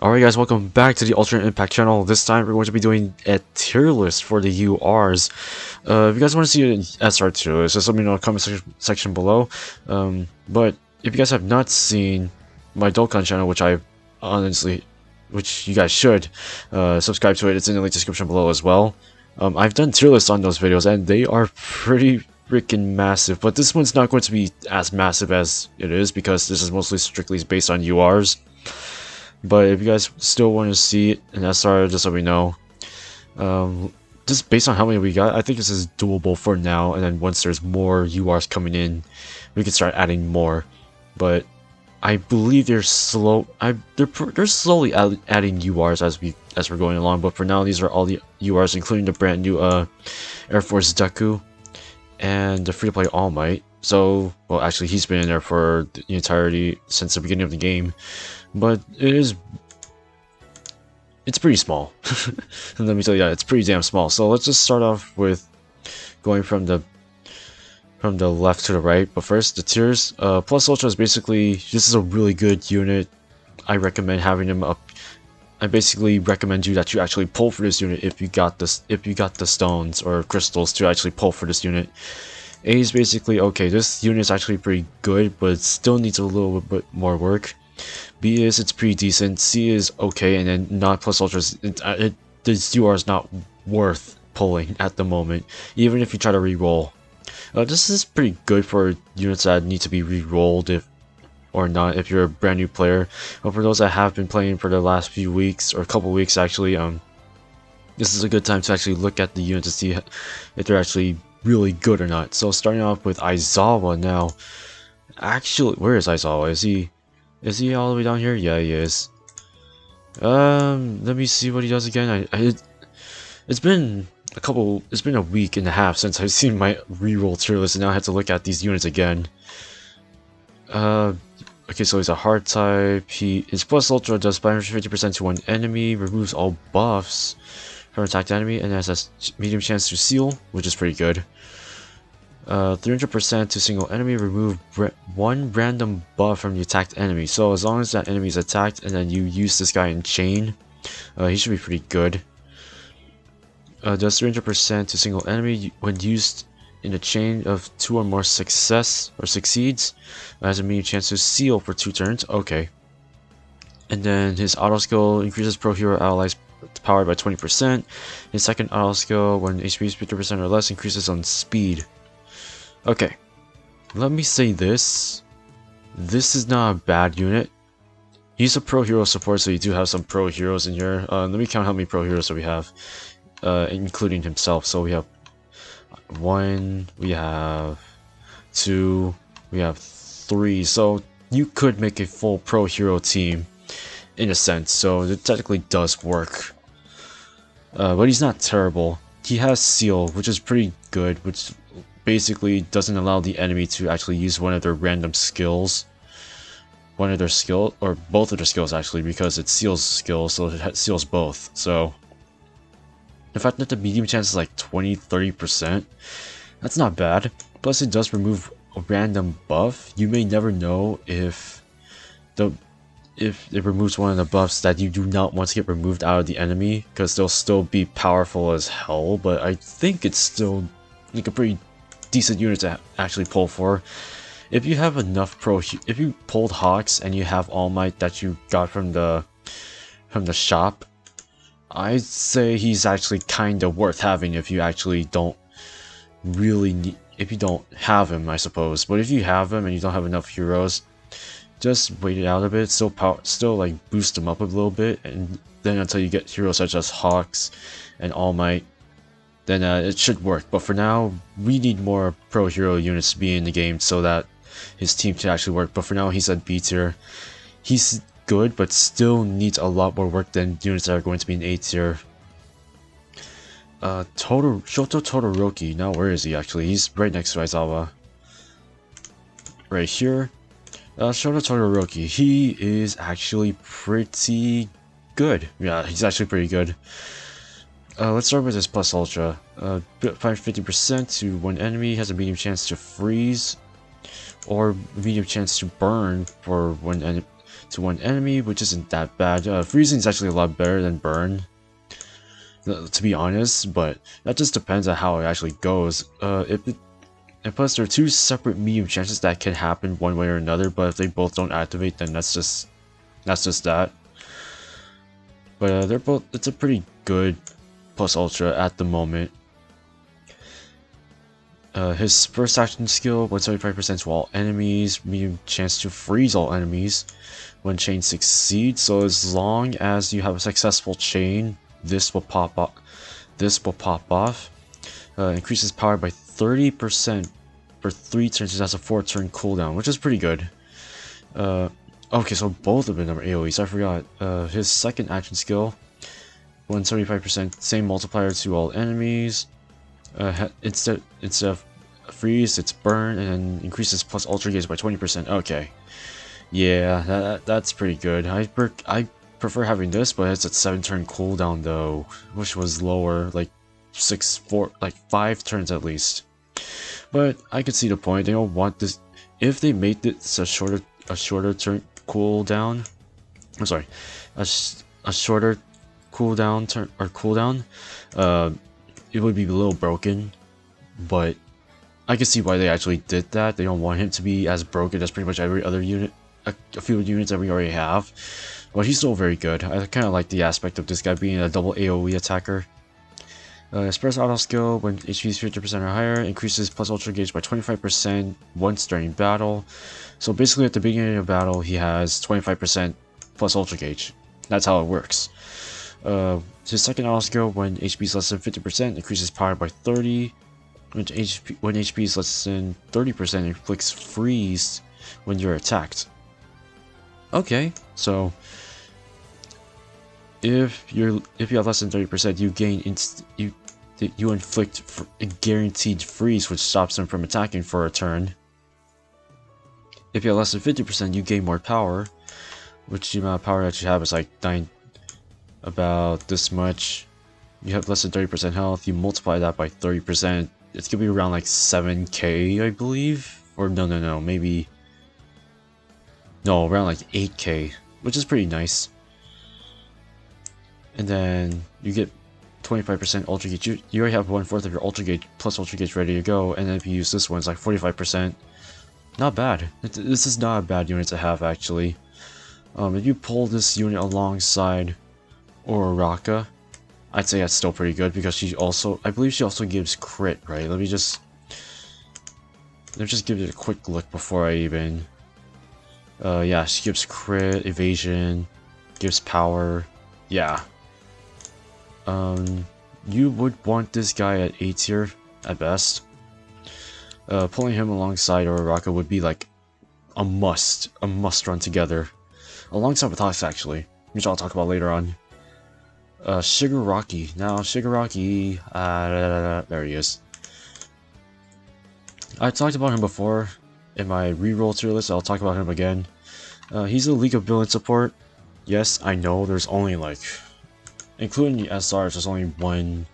Alright guys, welcome back to the Alternate Impact channel. This time we're going to be doing a tier list for the URs. If you guys want to see an SR tier list, just let me know in the comment section below. But if you guys have not seen my Dokkan channel, which you guys should, subscribe to it. It's in the link description below as well. I've done tier lists on those videos and they are pretty freaking massive, but this one's not going to be as massive as it is because this is mostly strictly based on URs. But if you guys still want to see an SR, just let me know. Just based on how many we got, I think this is doable for now. And then once there's more URs coming in, we can start adding more. But I believe they're slow. They're slowly adding URs as we're going along. But for now, these are all the URs, including the brand new Air Force Deku and the free-to-play All Might. So, well, actually, he's been in there for the entirety since the beginning of the game. But it's pretty small. And let me tell you, it's pretty damn small. So let's just start off with going from the left to the right. But first, the tiers. Plus Ultra is basically, this is a really good unit. I recommend having him up. I basically recommend you that you actually pull for this unit if you got the stones or crystals to actually pull for this unit. A is basically okay. This unit is actually pretty good, but it still needs a little bit more work. B is, it's pretty decent. C is okay, and then not plus ultras. This UR is not worth pulling at the moment, even if you try to re-roll. This is pretty good for units that need to be re-rolled or not if you're a brand new player. But for those that have been playing for the last few weeks or a couple weeks actually, this is a good time to actually look at the unit to see if they're actually really good or not. So starting off with Izawa now. Actually, where is Izawa? Is he all the way down here? Yeah, he is. Let me see what he does again. It's been a week and a half since I've seen my reroll tier list, and now I have to look at these units again. Okay, so he's a hard type. His plus ultra does 550% to one enemy, removes all buffs from attacked enemy, and has a medium chance to seal, which is pretty good. 300% to single enemy, remove one random buff from the attacked enemy. So as long as that enemy is attacked and then you use this guy in chain, he should be pretty good. Does 300% to single enemy when used in a chain of 2 or more succeeds. Has a medium chance to seal for 2 turns. Okay. And then his auto skill increases pro hero allies power by 20%. His second auto skill, when HP is 50% or less, increases on speed. Okay, let me say this. This is not a bad unit. He's a pro hero support, so you do have some pro heroes in here. Let me count how many pro heroes that we have, including himself. So we have 1, we have 2, we have 3. So you could make a full pro hero team, in a sense. So it technically does work. But he's not terrible. He has seal, which is pretty good, which basically doesn't allow the enemy to actually use one of their random skills. One of their skill, or both of their skills actually, because it seals skills, so it seals both. So the fact that the medium chance is like 20-30%, that's not bad. Plus it does remove a random buff. You may never know if it removes one of the buffs that you do not want to get removed out of the enemy, because they'll still be powerful as hell, but I think it's still like a pretty decent unit to actually pull for. If you have enough if you pulled Hawks and you have All Might that you got from the shop, I'd say he's actually kind of worth having if you actually don't really need, if you don't have him, I suppose. But if you have him and you don't have enough heroes, just wait it out a bit, still like boost them up a little bit, and then until you get heroes such as Hawks and All Might, then it should work. But for now, we need more pro hero units to be in the game so that his team can actually work. But for now, he's at B tier. He's good, but still needs a lot more work than units that are going to be in A tier. Shoto Todoroki. Now where is he actually? He's right next to Izawa. Right here. Shoto Todoroki. He is actually pretty good. Yeah, he's actually pretty good. Let's start with his plus ultra. 550% to one enemy, has a medium chance to freeze, or medium chance to burn for one enemy. to one enemy, which isn't that bad. Freezing is actually a lot better than burn, to be honest, but that just depends on how it actually goes. And plus, there are two separate medium chances that can happen one way or another, but if they both don't activate, then that's just that. But they're both, it's a pretty good plus ultra at the moment. His first action skill, 175% to all enemies, medium chance to freeze all enemies when chain succeeds. So as long as you have a successful chain, this will pop off. Increases power by 30% for 3 turns. It has a 4-turn cooldown, which is pretty good. Okay, so both of them are AoEs. I forgot. His second action skill, 175%, same multiplier to all enemies. Instead of freeze, it's burn, and then increases plus ultra gauge by 20%. Okay, yeah, that's pretty good. I prefer having this, but it's a 7-turn cooldown though, which was lower, like 5 turns at least. But I could see the point. They don't want this. If they made this a shorter turn cooldown, I'm sorry, a shorter cooldown, it would be a little broken. But I can see why they actually did that. They don't want him to be as broken as pretty much every other unit, a few units that we already have. But he's still very good. I kind of like the aspect of this guy being a double AoE attacker. His first auto skill, when HP is 50% or higher, increases plus ultra gauge by 25% once during battle. So basically at the beginning of battle, he has 25% plus ultra gauge. That's how it works. His second auto skill, when HP is less than 50%, increases power by 30. When HP is less than 30%, it inflicts freeze when you're attacked. Okay, so if you have less than 30%, you gain you inflict a guaranteed freeze, which stops them from attacking for a turn. If you have less than 50%, you gain more power, which the amount of power that you have is like about this much. You have less than 30% health, you multiply that by 30%, it's gonna be around like 7k, I believe? Or no, maybe... No, around like 8k, which is pretty nice. And then you get 25% ultra gauge. You already have 1/4 of your ultra gauge plus ultra gauge ready to go, and then if you use this one, it's like 45%. Not bad. This is not a bad unit to have, actually. If you pull this unit alongside Ocako, I'd say that's still pretty good, because I believe she also gives crit, right? Let me just give it a quick look before I even... yeah, she gives crit, evasion, gives power, yeah. You would want this guy at A tier, at best. Pulling him alongside Ocako would be like a must run together. Alongside with us, actually, which I'll talk about later on. Shigaraki. Now, Shigaraki, there he is. I talked about him before in my reroll tier list. I'll talk about him again. He's a League of Villains support. Yes, I know there's only like, including the SRs, there's only one.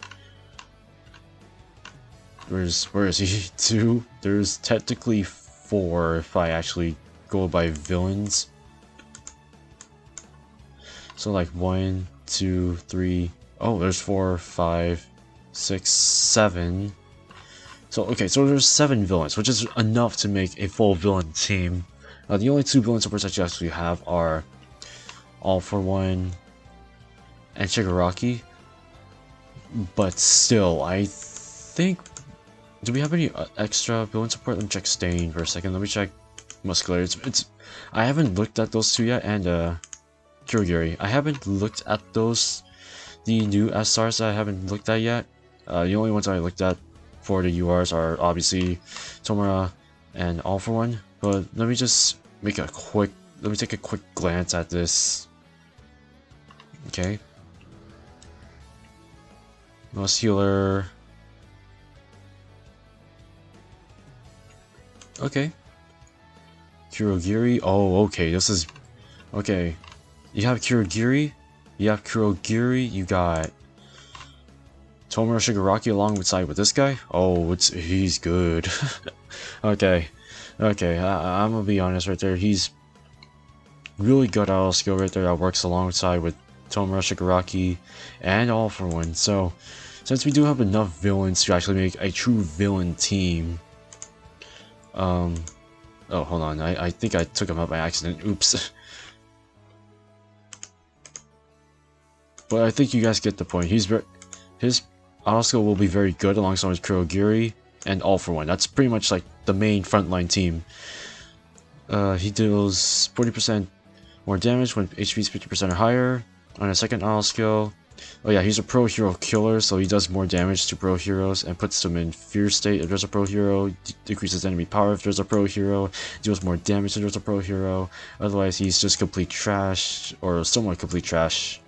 Where is he? 2? There's technically 4 if I actually go by villains. So like 1, 2, 3. Oh, there's 4, 5, 6, 7. So okay, so there's 7 villains, which is enough to make a full villain team. The only 2 villain supports that you actually have are All For One and Shigaraki. But still, I think... Do we have any extra villain support? Let me check Stain for a second. Let me check Muscular. I haven't looked at those 2 yet, and Kurogiri. I haven't looked at those, the new SRs I haven't looked at yet. The only ones I looked at for the URs are obviously Tomura and All For One. But let me just take a quick glance at this. Okay. Muscular. Okay. Kurogiri. Oh, okay. This is... Okay. You have Kurogiri. You got Tomura Shigaraki alongside with this guy. Oh, he's good. Okay. I'm gonna be honest right there. He's really good auto skill right there that works alongside with Tomura Shigaraki and All For One. So since we do have enough villains to actually make a true villain team, oh hold on, I think I took him up by accident. Oops. But I think you guys get the point. His auto skill will be very good alongside with Kurogiri and All For One. That's pretty much like the main frontline team. He deals 40% more damage when HP is 50% or higher on a second auto skill. Oh yeah, he's a pro hero killer, so he does more damage to pro heroes and puts them in fear state if there's a pro hero, decreases enemy power if there's a pro hero, deals more damage if there's a pro hero. Otherwise, he's just complete trash, or somewhat complete trash.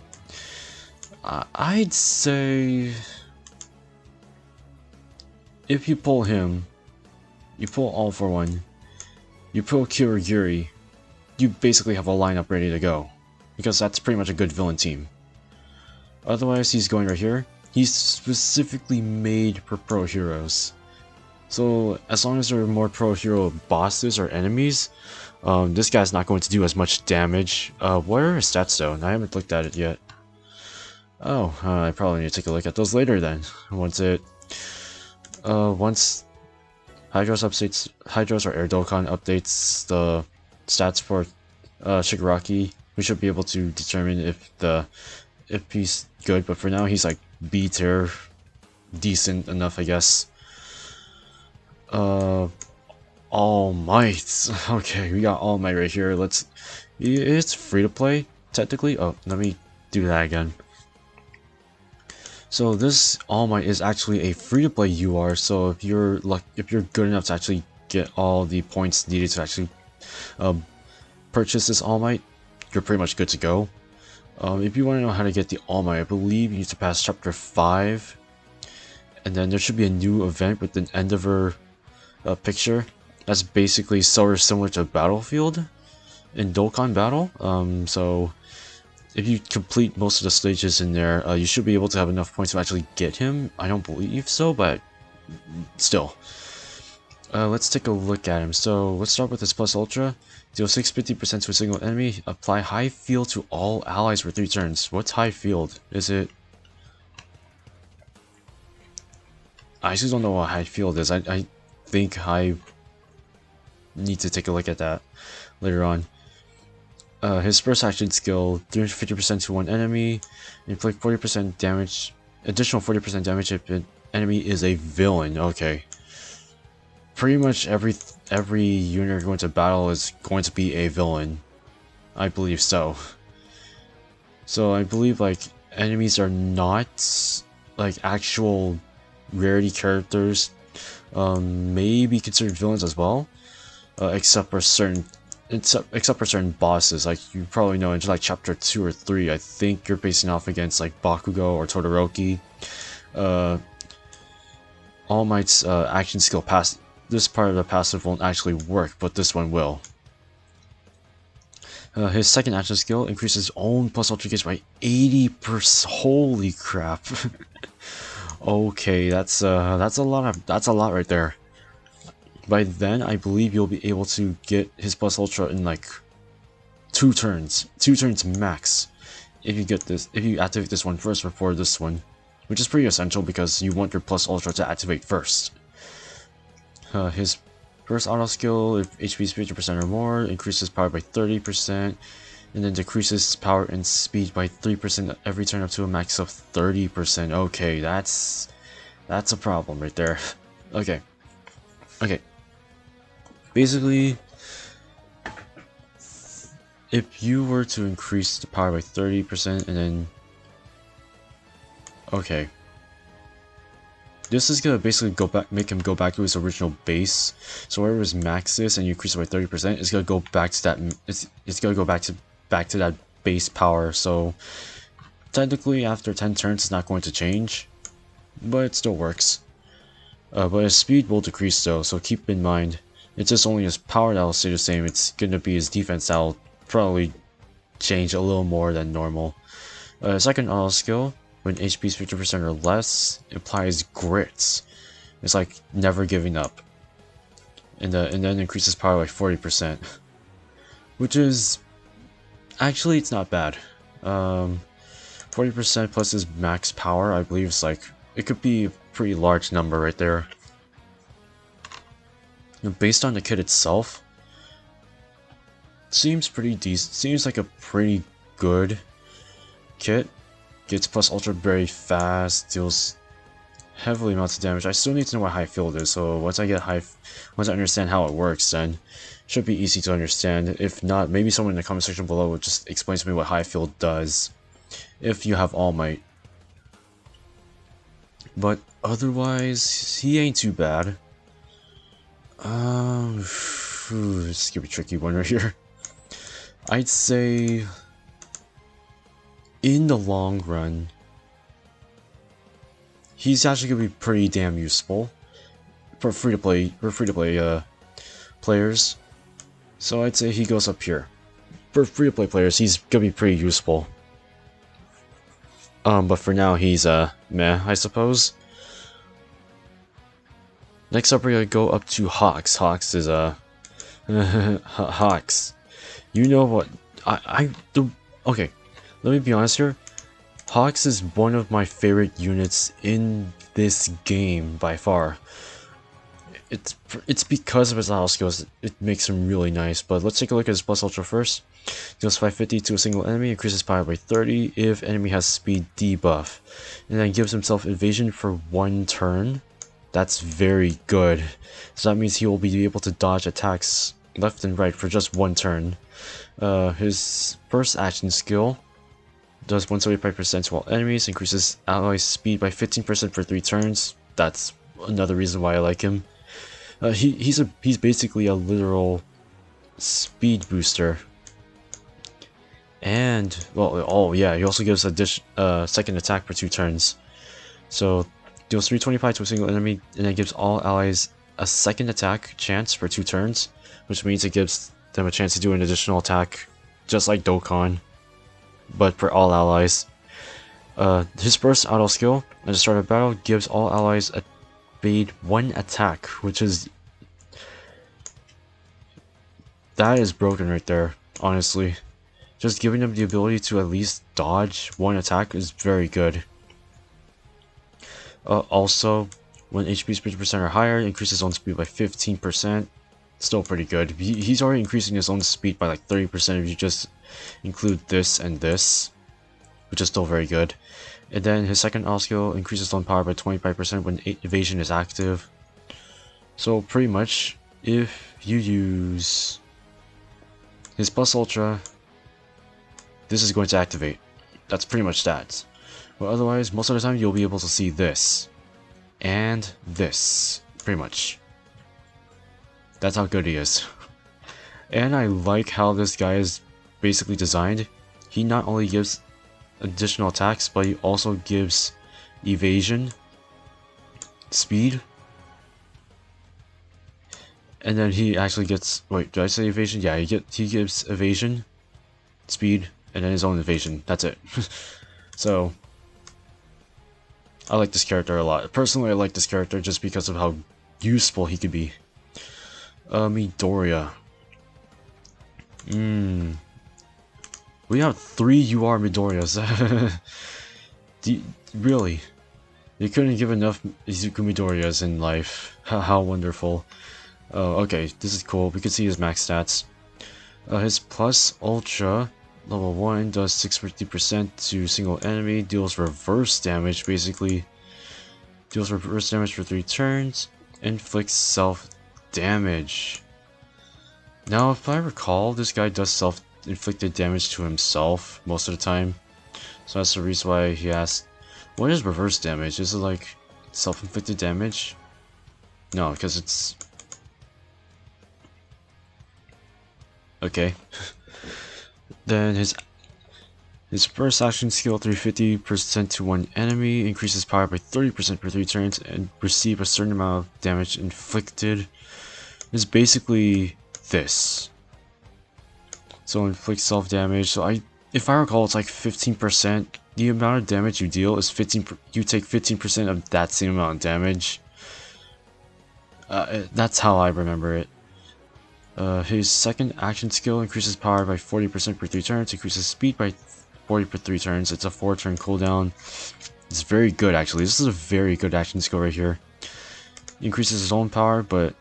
I'd say if you pull him, you pull All For One, you pull Kurogiri, you basically have a lineup ready to go, because that's pretty much a good villain team. Otherwise, he's going right here. He's specifically made for pro heroes. So as long as there are more pro hero bosses or enemies, this guy's not going to do as much damage. What are his stats though? I haven't looked at it yet. Oh, I probably need to take a look at those later then. Once Hydros or Air Dokkan updates the stats for Shigaraki, we should be able to determine if he's good, but for now he's like B tier, decent enough, I guess. All Might. Okay, we got All Might right here. It's free to play technically. Oh, let me do that again. So this All Might is actually a free to play UR. So if you're good enough to actually get all the points needed to actually purchase this All Might, you're pretty much good to go. If you want to know how to get the All Might, I believe you need to pass chapter 5, and then there should be a new event with an Endeavor picture. That's basically similar to Battlefield in Dokkan Battle. So if you complete most of the stages in there, you should be able to have enough points to actually get him. I don't believe so, but still. Let's take a look at him. So let's start with his Plus Ultra. Deal 650% to a single enemy. Apply high field to all allies for 3 turns. What's high field? Is it... I actually don't know what high field is. I think I need to take a look at that later on. His first action skill, 350% to one enemy. Inflict 40% damage. Additional 40% damage if an enemy is a villain. Okay. Pretty much every unit going to battle is going to be a villain. I believe so. So I believe like enemies are not like actual rarity characters. May be considered villains as well, except for certain bosses. Like you probably know in like chapter 2 or 3, I think you're facing off against like Bakugou or Todoroki. All Might's action skill pass. This part of the passive won't actually work, but this one will. His second action skill increases his own plus ultra gauge by 80%. Holy crap! Okay, that's a lot right there. By then, I believe you'll be able to get his plus ultra in like 2 turns max. If you activate this one first before this one, which is pretty essential because you want your plus ultra to activate first. His first auto skill, if HP is 50% or more, increases power by 30%, and then decreases power and speed by 3% every turn up to a max of 30%. Okay, that's a problem right there. Okay. Basically, if you were to increase the power by 30% and then... Okay. This is gonna basically make him go back to his original base. So wherever his max is, and you increase it by 30%, it's gonna go back to that. It's gonna go back to that base power. So technically, after 10 turns, it's not going to change, but it still works. But his speed will decrease though, so keep in mind. It's just only his power that will stay the same. It's gonna be his defense that will probably change a little more than normal. Second auto skill. When HP is 50% or less, implies grits. It's like never giving up. And then increases power by 40%. Which is Actually, it's not bad. 40% plus his max power, I believe, is like, it could be a pretty large number right there. Now, based on the kit itself, seems pretty decent. Seems like a pretty good kit. Gets plus ultra very fast, deals heavily amounts of damage. I still need to know what high field is, so once I understand how it works, then it should be easy to understand. If not, maybe someone in the comment section below will just explain to me what high field does, if you have All Might. But otherwise, he ain't too bad. This is gonna be a tricky one right here. I'd say, in the long run, he's actually gonna be pretty damn useful for free-to-play players. So I'd say he goes up here. For free-to-play players, he's gonna be pretty useful. But for now, he's meh, I suppose. Next up, we're gonna go up to Hawks. Hawks is Hawks. You know what? Okay, let me be honest here. Hawks is one of my favorite units in this game by far. It's because of his auto skills. It makes him really nice. But let's take a look at his plus ultra first. Deals 550 to a single enemy, increases power by 30 if enemy has speed debuff, and then gives himself evasion for 1 turn. That's very good. So that means he will be able to dodge attacks left and right for just 1 turn. His first action skill does 175% to all enemies, increases allies' speed by 15% for 3 turns. That's another reason why I like him. He's basically a literal speed booster. And, well, oh yeah, he also gives a second attack for 2 turns. So, deals 325 to a single enemy, and then gives all allies a second attack chance for 2 turns, which means it gives them a chance to do an additional attack, just like Dokkan, but for all allies. His first auto skill, at the start of battle, gives all allies evade 1 attack, which is... that is broken right there, honestly. Just giving them the ability to at least dodge 1 attack is very good. Also, when HP is 50% or higher, increases his own speed by 15%. Still pretty good. He's already increasing his own speed by like 30% if you just include this and this, which is still very good. And then his second auto skill increases his own power by 25% when evasion is active. So pretty much, if you use his plus ultra, this is going to activate. That's pretty much that. But otherwise, most of the time you'll be able to see this and this, pretty much. That's how good he is. And I like how this guy is basically designed. He not only gives additional attacks, but he also gives evasion, speed, and then he actually gets... wait, did I say evasion? Yeah, he gives evasion, speed, and then his own evasion. That's it. So, I like this character a lot. Personally, I like this character just because of how useful he could be. Midori. We have 3 UR Midoriyas. Really? You couldn't give enough Izuku Midoriyas in life. How wonderful. Okay, this is cool. We can see his max stats. His plus ultra level 1 does 650% to single enemy, deals reverse damage, basically. Deals reverse damage for 3 turns, inflicts self damage. Now, if I recall, this guy does self-inflicted damage to himself most of the time. So that's the reason why he asked, what is reverse damage? Is it like self-inflicted damage? No, because it's... okay. Then his first action skill, 350% to 1 enemy, increases power by 30% for 3 turns, and receive a certain amount of damage inflicted. Is basically this. So inflicts self-damage. So if I recall, it's like 15%. The amount of damage you deal is 15. You take 15% of that same amount of damage. That's how I remember it. His second action skill increases power by 40% per 3 turns, increases speed by 40 per 3 turns. It's a 4-turn cooldown. It's very good actually. This is a very good action skill right here. Increases his own power, but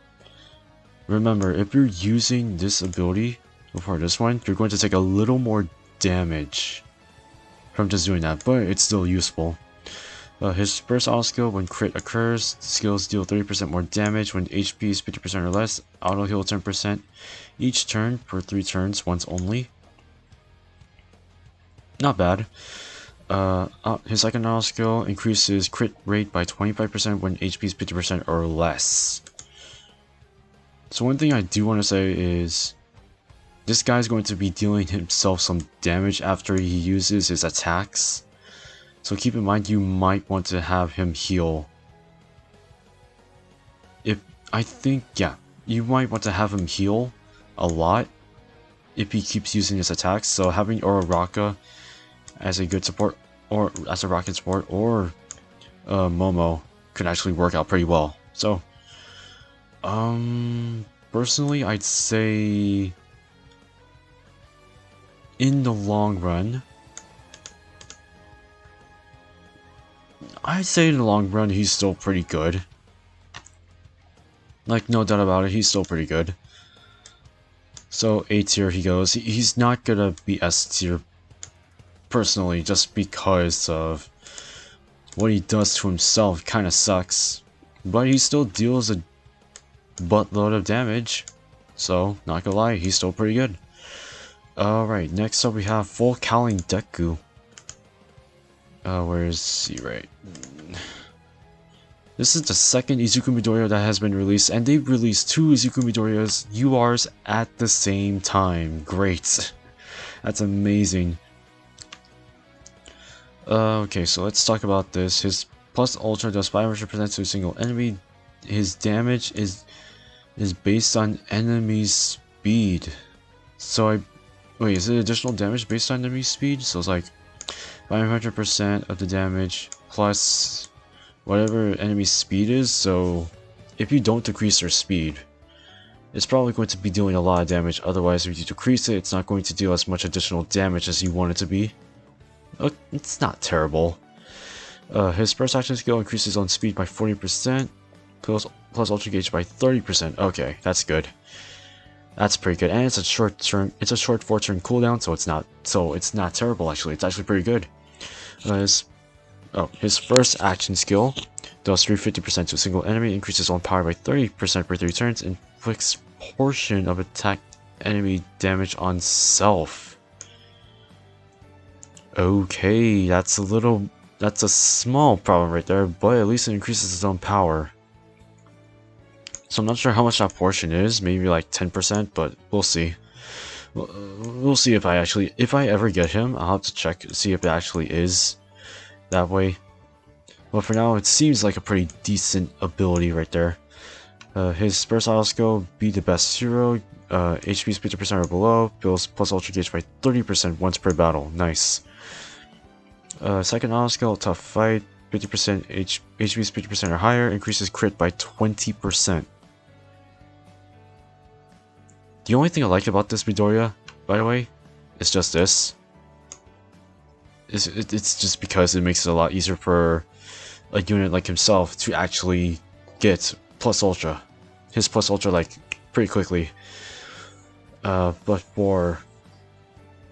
remember, if you're using this ability before this one, you're going to take a little more damage from just doing that, but it's still useful. His first auto skill, when crit occurs, skills deal 30% more damage. When HP is 50% or less, auto heal 10% each turn for 3 turns once only. Not bad. His second auto skill increases crit rate by 25% when HP is 50% or less. So one thing I do want to say is this guy's going to be dealing himself some damage after he uses his attacks. So keep in mind you might want to have him heal. You might want to have him heal a lot if he keeps using his attacks. So having Uraraka as a good support, or as a rocket support, or Momo could actually work out pretty well. So personally I'd say in the long run, he's still pretty good. Like, no doubt about it, he's still pretty good. So A tier he goes. He's not gonna be S tier personally, just because of what he does to himself. Kinda sucks, but he still deals a buttload of damage, so not gonna lie, he's still pretty good. Alright, next up we have Full Cowling Deku. Where is he? Right. This is the second Izuku Midoriya that has been released, and they've released 2 Izuku Midoriyas URs at the same time. Great. That's amazing. Okay, so let's talk about this. His plus ultra does 500% to a single enemy. His damage is based on enemy's speed. So wait, is it additional damage based on enemy speed? So it's like 500% of the damage plus whatever enemy speed is. So if you don't decrease their speed, it's probably going to be dealing a lot of damage. Otherwise, if you decrease it, it's not going to deal as much additional damage as you want it to be. It's not terrible. His first action skill increases his own speed by 40%, plus ultra gauge by 30%. Okay, that's good. That's pretty good, and it's a short 4-turn cooldown, so it's not terrible actually. It's actually pretty good. His first action skill does 350% to a single enemy, increases his own power by 30% per 3 turns, inflicts portion of attack enemy damage on self. Okay, that's a small problem right there, but at least it increases his own power. So I'm not sure how much that portion is, maybe like 10%, but we'll see. We'll see if I ever get him. I'll have to check to see if it actually is that way. But for now, it seems like a pretty decent ability right there. His first auto skill, be the best hero. HP is 50% or below, builds plus ultra gauge by 30% once per battle. Nice. Second auto skill, tough fight. 50% HP is 50% or higher, increases crit by 20%. The only thing I like about this Midoriya, by the way, is just this. It's just because it makes it a lot easier for a unit like himself to actually get plus ultra. His plus ultra like pretty quickly. But for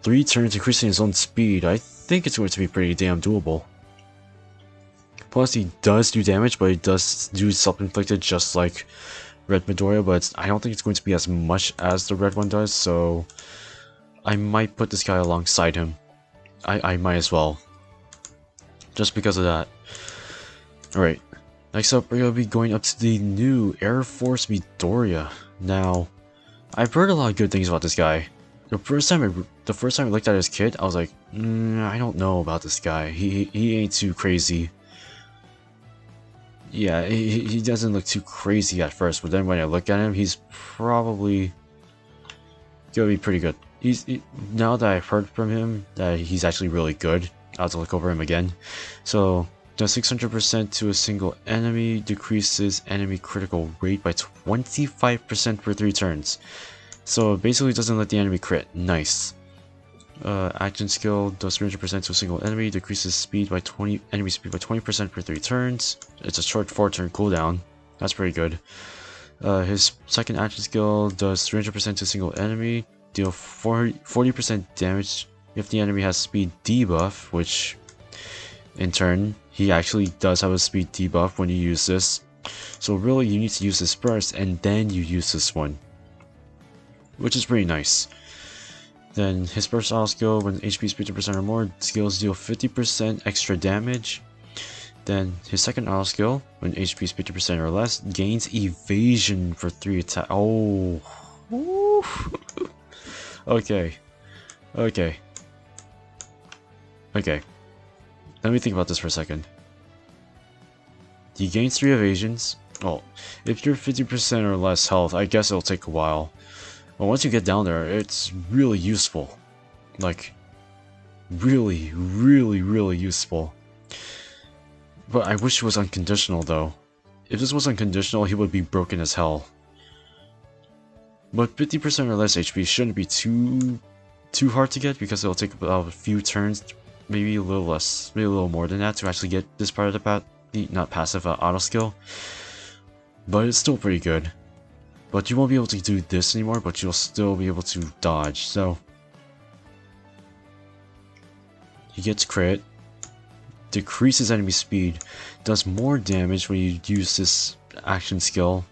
3 turns increasing his own speed, I think it's going to be pretty damn doable. Plus he does do damage, but he does do self-inflicted just like Red Midoriya, but I don't think it's going to be as much as the red one does, so I might put this guy alongside him. I might as well. Just because of that. Alright, next up we're going to be going up to the new Air Force Midoriya. Now, I've heard a lot of good things about this guy. The first time I looked at his kit, I was like, I don't know about this guy. He ain't too crazy. Yeah, he doesn't look too crazy at first, but then when I look at him, he's probably gonna be pretty good. Now that I've heard from him that he's actually really good, I'll have to look over him again. So, does 600% to a single enemy, decreases enemy critical rate by 25% for 3 turns. So it basically doesn't let the enemy crit. Nice. Action skill does 300% to a single enemy, decreases speed by enemy speed by 20% per 3 turns. It's a short 4-turn cooldown. That's pretty good. His second action skill does 300% to a single enemy, deal 40% damage if the enemy has speed debuff, which in turn, he actually does have a speed debuff when you use this. So really you need to use this first and then you use this one, which is pretty nice. Then his first auto skill, when HP is 50% or more, skills deal 50% extra damage. Then his second auto skill, when HP is 50% or less, gains evasion for 3 attacks. Oh, okay, okay. Let me think about this for a second. He gains 3 evasions. Oh, if you're 50% or less health, I guess it'll take a while. But once you get down there, it's really useful. Like, really useful. But I wish it was unconditional though. If this was unconditional, he would be broken as hell. But 50% or less HP shouldn't be too hard to get, because it'll take about a few turns, maybe a little less, maybe a little more than that to actually get this part of the not passive auto skill. But it's still pretty good. But you won't be able to do this anymore, but you'll still be able to dodge. So he gets crit, decreases enemy speed, does more damage when you use this action skill.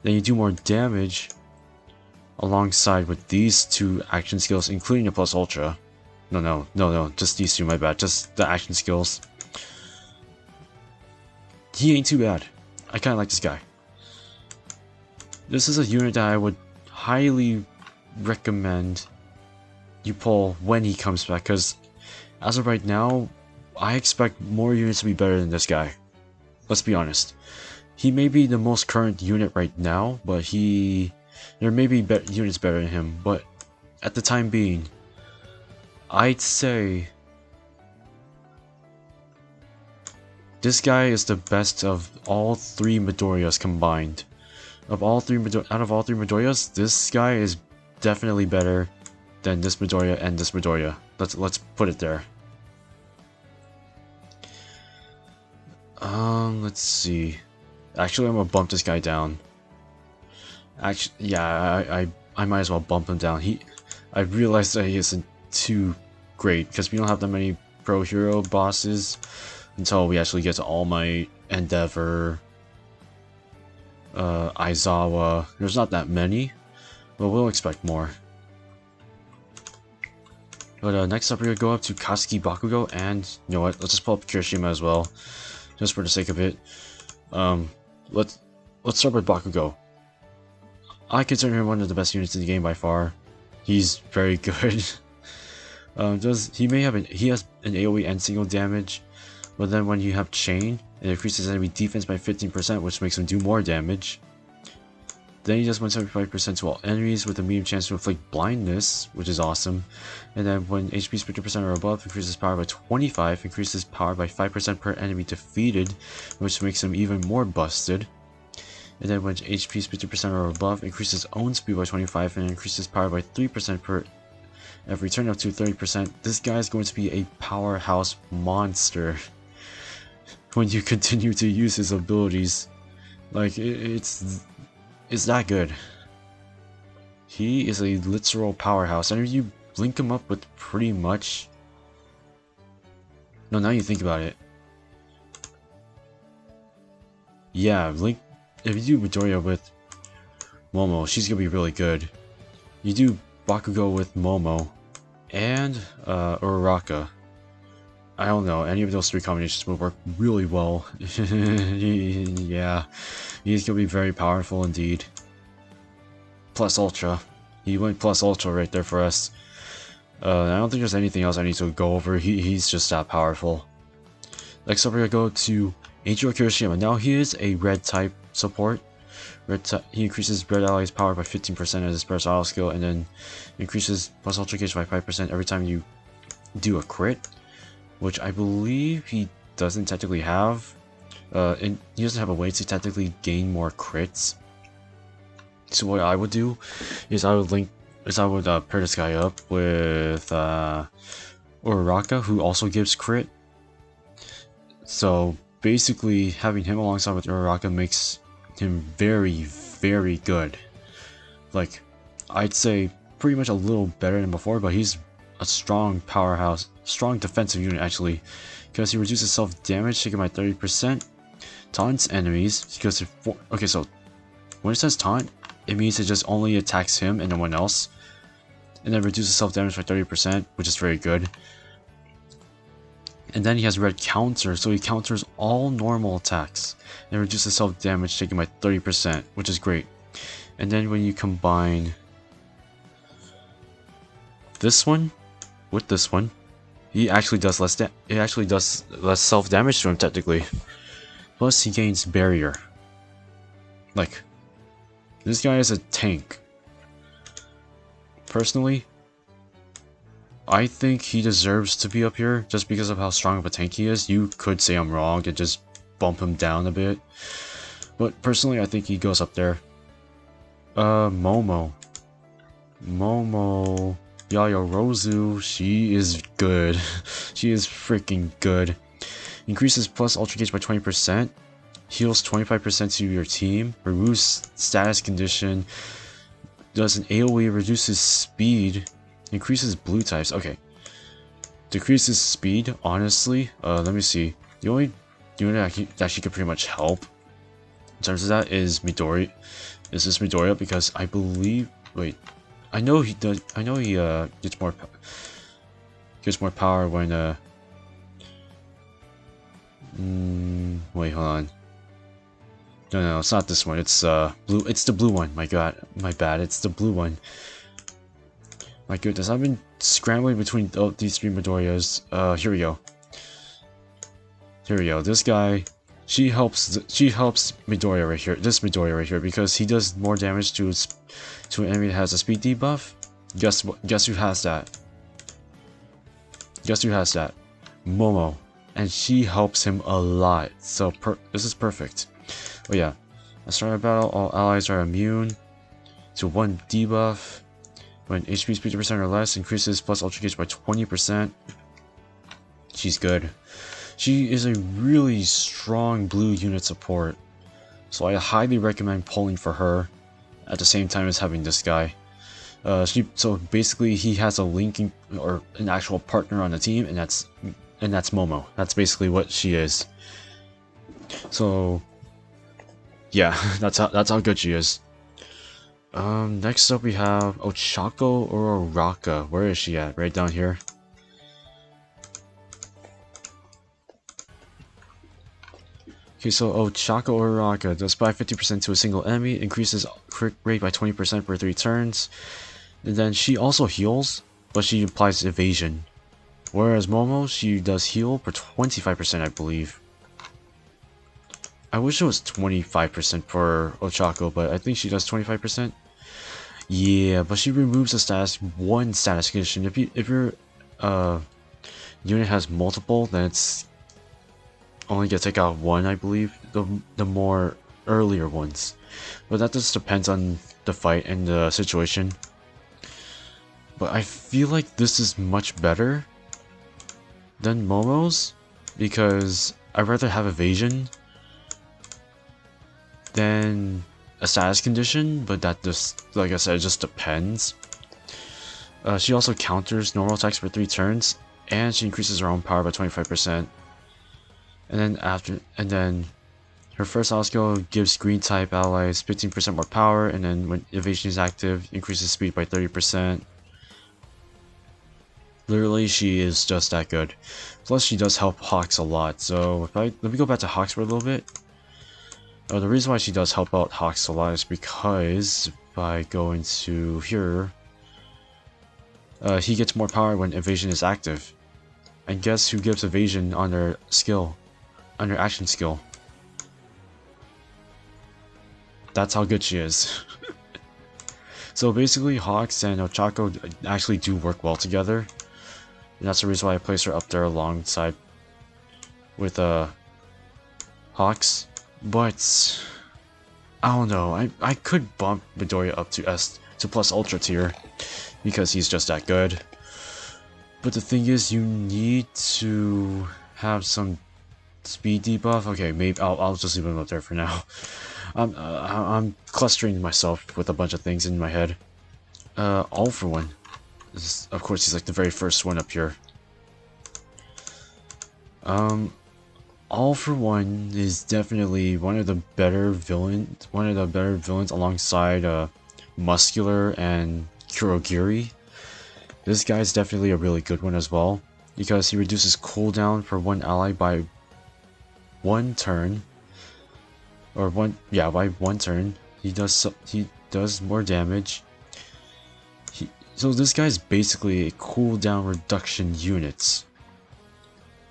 Then you do more damage alongside with these 2 action skills, including the plus ultra. No, just these 2, my bad, just the action skills. He ain't too bad. I kinda like this guy. This is a unit that I would highly recommend you pull when he comes back, because as of right now, I expect more units to be better than this guy. Let's be honest. He may be the most current unit right now, but there may be units better than him, but at the time being, I'd say this guy is the best of all 3 Midoriyas combined. Out of all three Midoriyas, this guy is definitely better than this Midoriya and this Midoriya. Let's put it there. Let's see. Actually, I'm gonna bump this guy down. Actually, yeah, I might as well bump him down. I realized that he isn't too great because we don't have that many pro hero bosses until we actually get to All Might, Endeavor, Izawa. There's not that many, but we'll expect more. But next up, we're gonna go up to Katsuki Bakugou, and you know what? Let's just pull up Kirishima as well, just for the sake of it. Let's start with Bakugou. I consider him one of the best units in the game by far. He's very good. He has an AoE and single damage, but then when you have chain, it increases enemy defense by 15%, which makes him do more damage. Then he does 175% to all enemies with a medium chance to inflict blindness, which is awesome. And then when HP is 50% or above, increases power by 25, increases power by 5% per enemy defeated, which makes him even more busted. And then when HP is 50% or above, increases own speed by 25 and increases power by 3% per every turn up to 30%. This guy is going to be a powerhouse monster when you continue to use his abilities. Like, it's that good. He is a literal powerhouse, and if you link him up with pretty much... No, now you think about it. Yeah, if you do Midoriya with Momo, she's gonna be really good. You do Bakugou with Momo and Uraraka. I don't know, any of those 3 combinations will work really well. Yeah, he's gonna be very powerful indeed. Plus Ultra. He went plus Ultra right there for us. I don't think there's anything else I need to go over. He's just that powerful. Next up, we're gonna go to Angel Kirishima. Now he is a red type support. He increases red allies power by 15% as his first auto skill, and then increases plus Ultra Gauge by 5% every time you do a crit, which I believe he doesn't technically have. And he doesn't have a way to technically gain more crits. So what I would do is I would pair this guy up with Uraraka, who also gives crit. So basically having him alongside with Uraraka makes him very, very good. Like, I'd say pretty much a little better than before, but he's a strong powerhouse, strong defensive unit actually, because he reduces self damage taken by 30%, taunts enemies, because okay, so when it says taunt, it means it just only attacks him and no one else, and then reduces self damage by 30%, which is very good. And then he has red counter, so he counters all normal attacks and reduces self damage taken by 30%, which is great. And then when you combine this one with this one, he actually does less self damage to him technically. Plus he gains barrier. Like, this guy is a tank. Personally, I think he deserves to be up here just because of how strong of a tank he is. You could say I'm wrong and just bump him down a bit, but personally I think he goes up there. Momo Yayorozu, she is good. She is freaking good. Increases plus ultra gauge by 20%, heals 25% to your team, removes status condition, does an AoE, reduces speed, increases blue types. Okay, decreases speed. Honestly, let me see. The only unit that she could pretty much help in terms of that is Midori. Is this Midori? Because I believe. Wait, I know he does. I know he gets more power when wait, hold on. No, it's not this one. It's blue. It's the blue one. My god, my bad. It's the blue one. My goodness, I've been scrambling between these three Midoriyas. Here we go. Here we go. This guy, she helps Midoriya right here. This Midoriya right here, because he does more damage to an enemy that has a speed debuff. Guess who has that? Guess who has that? Momo, and she helps him a lot. So this is perfect. Oh yeah, at start of battle, all allies are immune to one debuff. When HP is 50% or less, increases plus ultra gauge by 20%. She's good. She is a really strong blue unit support, so I highly recommend pulling for her at the same time as having this guy. So basically he has a linking or an actual partner on the team, and that's Momo. That's basically what she is. So yeah, that's how good she is. Next up we have Ocako or Uraraka. Where is she at? Right down here. Okay, so Ocako or Uraraka does 50% to a single enemy, increases crit rate by 20% per 3 turns, and then she also heals, but she applies evasion. Whereas Momo, she does heal for 25%, I believe. I wish it was 25% for Ocako, but I think she does 25%. Yeah, but she removes one status condition. If your unit has multiple, then it's only gonna take out one, I believe. The more earlier ones, but that just depends on the fight and the situation. But I feel like this is much better than Momo's, because I'd rather have evasion than a status condition, but that just, like I said, it just depends. She also counters normal attacks for 3 turns, and she increases her own power by 25%. And then her first auto skill gives green type allies 15% more power, and then when evasion is active, increases speed by 30%. Literally, she is just that good. Plus, she does help Hawks a lot. So let me go back to Hawks for a little bit. The reason why she does help out Hawks a lot is because by going to here, he gets more power when evasion is active. And guess who gives evasion on their skill, on their action skill? That's how good she is. So basically, Hawks and Ocako actually do work well together. And that's the reason why I place her up there alongside with Hawks. But I don't know. I could bump Midori up to plus ultra tier because he's just that good. But the thing is, you need to have some speed debuff. Okay, maybe I'll just leave him up there for now. I'm clustering myself with a bunch of things in my head. All for one. Of course, he's like the very first one up here. All for one is definitely one of the better villains. One of the better villains alongside Muscular and Kurogiri. This guy's definitely a really good one as well, because he reduces cooldown for one ally by one turn, or by one turn. He does more damage. So this guy's basically a cooldown reduction unit.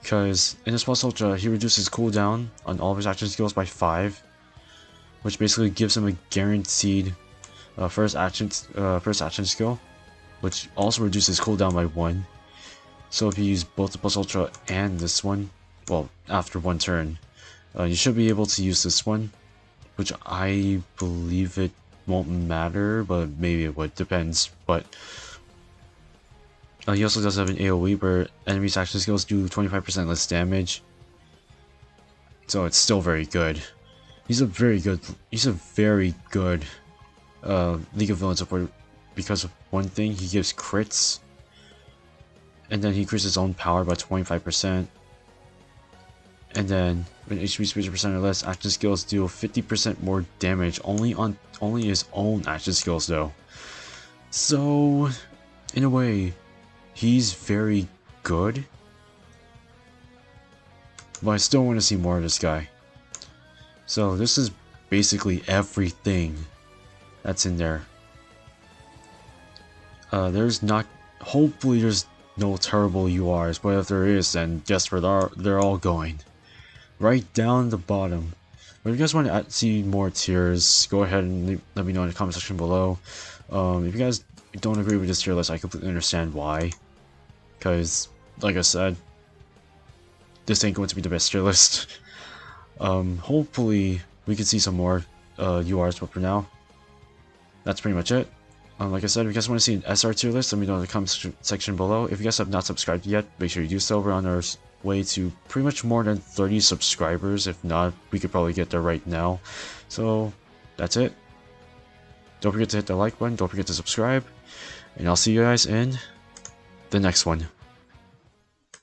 Because in his plus ultra, he reduces cooldown on all of his action skills by 5, which basically gives him a guaranteed first action skill, which also reduces cooldown by 1. So if you use both the plus ultra and this one, well, after one turn, you should be able to use this one, which I believe it won't matter, but maybe it would, depends. But he also does have an AoE where enemies' action skills do 25% less damage, so it's still very good. He's a very good League of Villains support because of one thing: he gives crits, and then he increases his own power by 25%. And then when HP is 50% or less, action skills deal 50% more damage only his own action skills though. So in a way, he's very good, but I still want to see more of this guy. So this is basically everything that's in there. Hopefully there's no terrible URs, but if there is, then guess where they're all going. Right down the bottom. But if you guys want to see more tiers, go ahead and let me know in the comment section below. If you guys don't agree with this tier list, I completely understand why. Because, like I said, this ain't going to be the best tier list. Hopefully we can see some more URs, but for now, that's pretty much it. Like I said, if you guys want to see an SR tier list, let me know in the comment section below. If you guys have not subscribed yet, make sure you do so. We're on our way to pretty much more than 30 subscribers. If not, we could probably get there right now. So, that's it. Don't forget to hit the like button, don't forget to subscribe, and I'll see you guys in the next one.